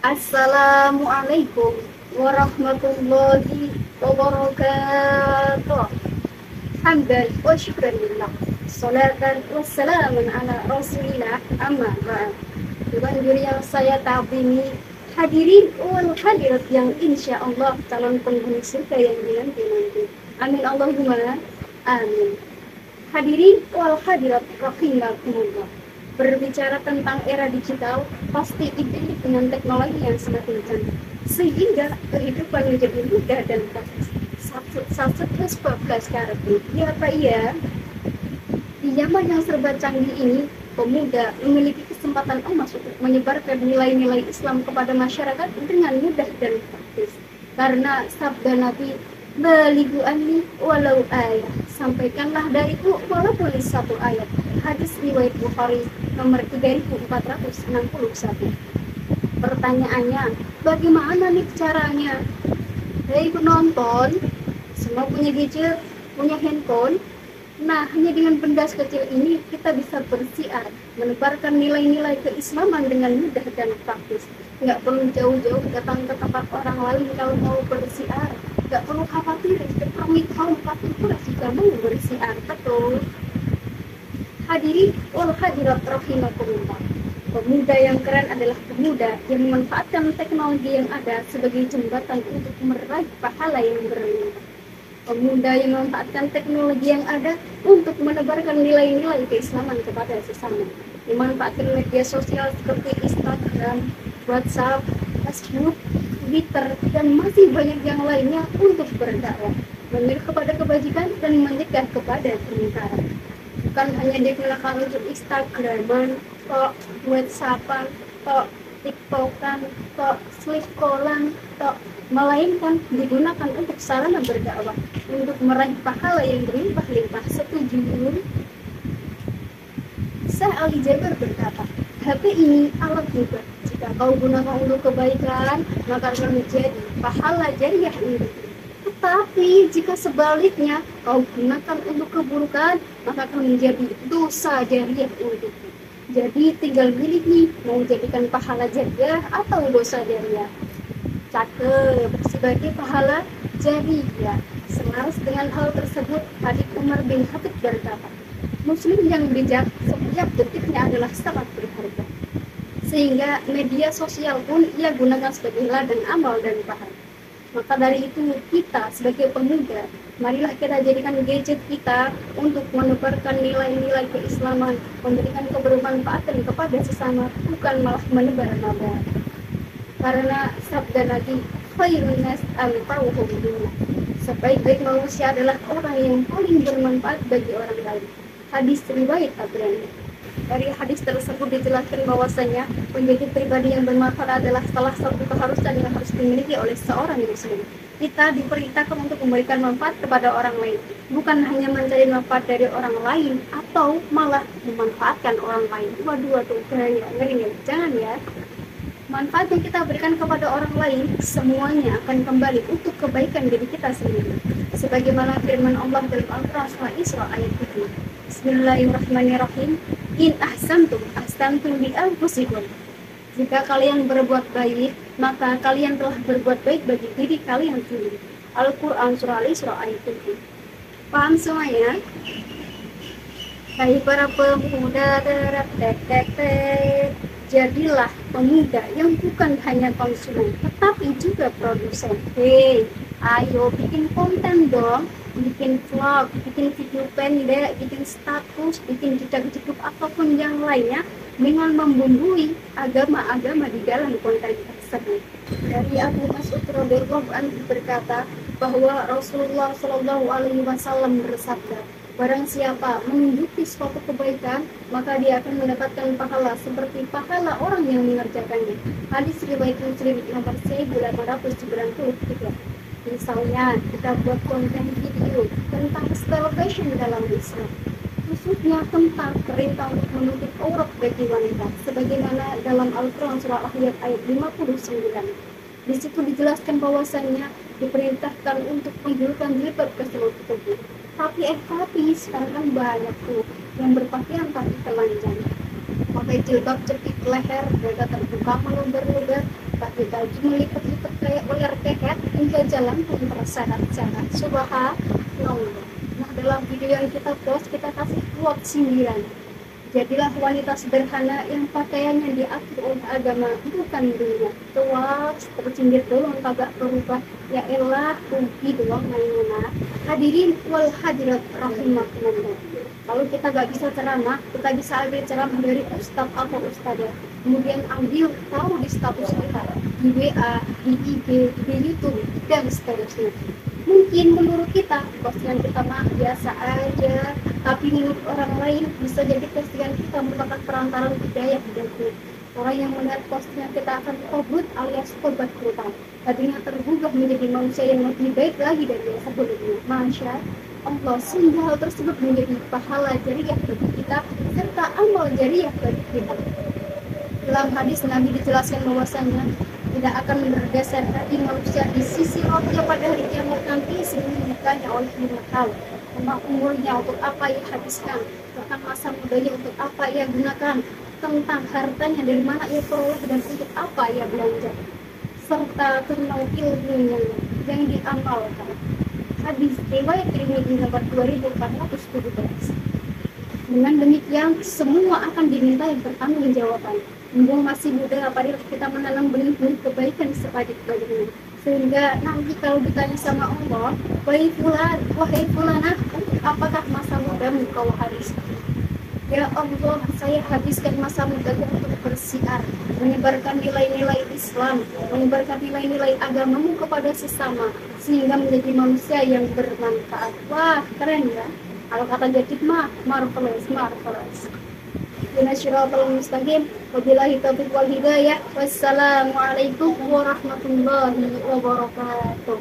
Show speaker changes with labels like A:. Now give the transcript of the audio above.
A: Assalamualaikum warahmatullahi wabarakatuh. Hamdan wa syukran lillah. Salatan wassalamun ala rasulillah amma ba'd. Dengan yang saya ta'zimi, hadirin wal hadirat yang insya Allah calon penghuni surga yang dinanti-nanti. Amin Allahumma amin. Hadirin wal hadirat rahimakumullah. Berbicara tentang era digital, pasti identik dengan teknologi yang semakin canggih, sehingga kehidupan menjadi mudah dan praktis. Satu plus sekarang ya apa iya? Di zaman yang serba canggih ini, pemuda memiliki kesempatan emas untuk menyebarkan nilai-nilai Islam kepada masyarakat dengan mudah dan praktis. Karena sabda Nabi, "Balighu anni walau ayat." Sampaikanlah dariku walaupun satu ayat. Hadis riwayat Bukhari nomor 3461. Pertanyaannya, bagaimana nih caranya? Hei penonton, semua punya gadget, punya handphone. Nah, hanya dengan benda sekecil ini kita bisa bersiar, menebarkan nilai-nilai keislaman dengan mudah dan praktis. Nggak perlu jauh-jauh datang ke tempat orang lain kalau mau bersiar. Nggak perlu khawatir, permit kaum pula jika mau bersiar. Betul. Hadirin wal hadirat rahimakumullah. Pemuda yang keren adalah pemuda yang memanfaatkan teknologi yang ada sebagai jembatan untuk meraih pahala yang berlimpah. Pemuda yang memanfaatkan teknologi yang ada untuk menebarkan nilai-nilai keislaman kepada sesama. Memanfaatkan media sosial seperti Instagram, WhatsApp, Facebook, Twitter, dan masih banyak yang lainnya untuk berdakwah, menyeru kepada kebajikan dan mencegah kepada kemungkaran. Bukan hanya digunakan untuk Instagraman, tok WhatsAppan, tok TikTokan, tok Slipkolan, tok, melainkan digunakan untuk sarana berdakwah, untuk meraih pahala yang berlimpah-limpah. Setuju? Syekh Ali Jaber berkata, HP ini alat juga. Jika kau gunakan untuk kebaikan, maka akan menjadi pahala jariah untukmu. Tetapi jika sebaliknya kau gunakan untuk keburukan, maka akan menjadi dosa jariah untukmu. Jadi tinggal pilih nih, mau jadikan pahala jariah atau dosa jariah. Cakep, sebagai pahala jariah. Selaras dengan hal tersebut, Habib Umar bin Khattab berkata, Muslim yang bijak, setiap detiknya adalah sangat berharga. Sehingga media sosial pun ia gunakan sebagai ladang amal dan pahala. Maka dari itu kita sebagai pemuda, marilah kita jadikan gadget kita untuk menebarkan nilai-nilai keislaman, memberikan kebermanfaatan kepada sesama, bukan malah menebar-nebar. Karena sabda Nabi, khairun nas anfa'uhum linnas. Sebaik-baik manusia adalah orang yang paling bermanfaat bagi orang lain. Hadis riwayat Tabrani. Dari hadis tersebut dijelaskan bahwasanya menjadi pribadi yang bermanfaat adalah salah satu keharusan yang harus dimiliki oleh seorang muslim. Kita diperintahkan untuk memberikan manfaat kepada orang lain, bukan hanya mencari manfaat dari orang lain atau malah memanfaatkan orang lain. Waduh, ngeri, jangan ya. Manfaat yang kita berikan kepada orang lain semuanya akan kembali untuk kebaikan diri kita sendiri. Sebagaimana firman Allah dalam Al-Quran surah Isra ayat 7. Bismillahirrahmanirrahim. In ahsantum ahsantum li anfusikum. Jika kalian berbuat baik, maka kalian telah berbuat baik bagi diri kalian sendiri. Al-Quran surah Al-Isra ayat 7. Paham semuanya? Hai para pemuda, jadilah pemuda yang bukan hanya konsumen, tetapi juga produsen. Hei, ayo bikin konten dong, bikin vlog, bikin video pendek, bikin status, bikin jejak-jejak apapun yang lainnya dengan membumbui agama-agama di dalam konten tersebut. Dari Abu Mas'ud radhiyallahu anhu berkata bahwa Rasulullah Shallallahu Alaihi Wasallam bersabda, barang siapa menunjuki suatu kebaikan, maka dia akan mendapatkan pahala seperti pahala orang yang mengerjakannya. Hadis riwayat Muslim nomor 1893. Misalnya, kita buat konten video tentang style fashion dalam Islam, khususnya tentang perintah untuk menutup aurat bagi wanita, sebagaimana dalam Al-Quran surah Al-Ahzab ayat 59. Di situ dijelaskan bahwasannya diperintahkan untuk menjulurkan jilbab ke seluruh tubuh. Tapi sekarang kan banyak tuh yang berpakaian tapi telanjang, pakai jilbab cepit leher, mereka terbuka meluber-luber, pakai baju melipat-lipat kayak ular keket hingga jalan pun tersehat-sehat. Subhanallah. Nah, dalam video yang kita post kita kasih quote sindiran. Jadilah wanita sederhana yang pakaiannya diatur oleh agama, bukan dunia. Tua tersindir dulu kagak berubah. Ya elah, rugi doang Maimunah. Hadirin wal hadirat rahimakumullah. Kalau kita gak bisa ceramah, kita bisa ambil ceramah dari ustaz atau ustazah. Kemudian ambil tahu di status kita, di WA, di IG, di YouTube, dan seterusnya. Mungkin menurut kita postingan kita mah biasa aja, tapi menurut orang lain bisa jadi postingan kita merupakan perantara hidayah hidupnya. Orang yang melihat postingan kita akan tobat alias tobat hutang, hatinya tergugah menjadi manusia yang lebih baik lagi dari yang sebelumnya. Masya Allah, sehingga hal tersebut menjadi pahala jariah bagi kita serta amal jariah bagi kita. Dalam hadis Nabi dijelaskan bahwasanya tidak akan bergeser hati manusia di sisi rohnya pada hari kiamat nanti sebelum ditanya oleh 5 hal. Tentang umurnya untuk apa ia habiskan, tentang masa mudanya untuk apa ia gunakan, tentang hartanya dari mana ia peroleh dan untuk apa ia belanja, serta tentang ilmunya yang diamalkan. Hadis riwayat Tirmidzi nomor 2417. Dengan demikian semua akan diminta yang pertanggungjawaban. Mumpung masih muda, apabila kita menanam benih-benih kebaikan sebaik-baiknya, sehingga nanti kalau ditanya sama Allah, wahai fulanah, apakah masa mudamu kau habiskan? Ya Allah, saya habiskan masa mudaku untuk bersiar, menyebarkan nilai-nilai Islam, menyebarkan nilai-nilai agamamu kepada sesama, sehingga menjadi manusia yang bermanfaat. Wah, keren ya. Kalau kata Jadid mah, marvelous. Shiratal mustaqim. Wabillahi taufiq wal hidayah. Wassalamualaikum warahmatullahi wabarakatuh.